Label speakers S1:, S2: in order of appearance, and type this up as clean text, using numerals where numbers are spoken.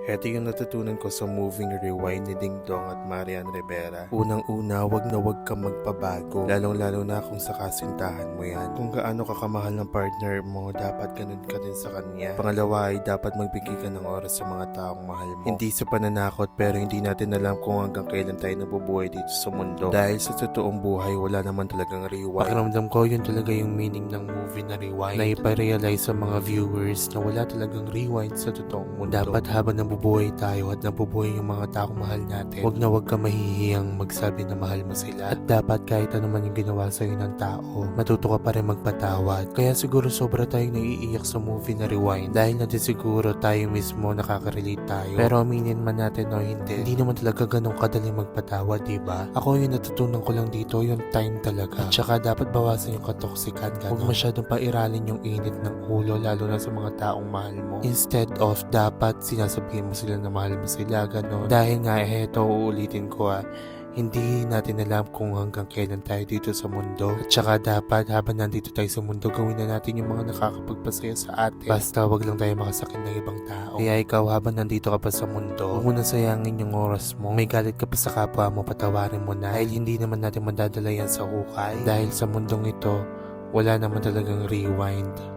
S1: Ito yung natutunan ko sa moving Rewind ni Ding Dong at Marian Rivera. Unang-una, wag na wag ka magpabago. Lalong-lalo na kung sa kasintahan mo yan. Kung gaano ka kamahal ng partner mo, dapat ganun ka din sa kanya. Pangalawa ay dapat magbigay ka ng oras sa mga taong mahal mo. Hindi sa pananakot pero hindi natin alam kung hanggang kailan tayo nabubuhay dito sa mundo. Dahil sa totoong buhay, wala naman talagang rewind. Pakiramdam ko yun talaga yung meaning ng movie na Rewind. Na iparealize sa mga viewers na wala talagang rewind sa totoong mundo. Dapat habang nabubuhay tayo at nabubuhay yung mga taong mahal natin, wag na wag ka mahihiyang magsabi na mahal mo sila. At dapat kahit ano man yung ginawa sa'yo ng tao, matuto ka pa rin magpatawad. Kaya siguro sobra tayong naiiyak sa movie na Rewind dahil natin siguro tayo mismo nakaka-relate tayo. Pero aminin man natin o hindi naman talaga ganun kadali magpatawad, diba? Ako yung natutunan ko lang dito, yung time talaga. At saka dapat bawasan yung katoksikan. Huwag masyadong pairalin yung init ng ulo, lalo na sa mga taong mahal mo. Instead of dapat sinasabihin mo sila na mahal mo sila, gano'n. Dahil nga, eto, uulitin ko hindi natin alam kung hanggang kailan tayo dito sa mundo. At saka dapat habang nandito tayo sa mundo, gawin na natin yung mga nakakapagpasaya sa atin. Basta wag lang tayo makasakit ng ibang tao. Kaya ikaw habang nandito ka pa sa mundo, huwag mo na sayangin yung oras mo. May galit ka pa sa kapwa mo, patawarin mo na. Dahil hindi naman natin madadala yan sa hukay. Dahil sa mundong ito, wala naman talagang rewind.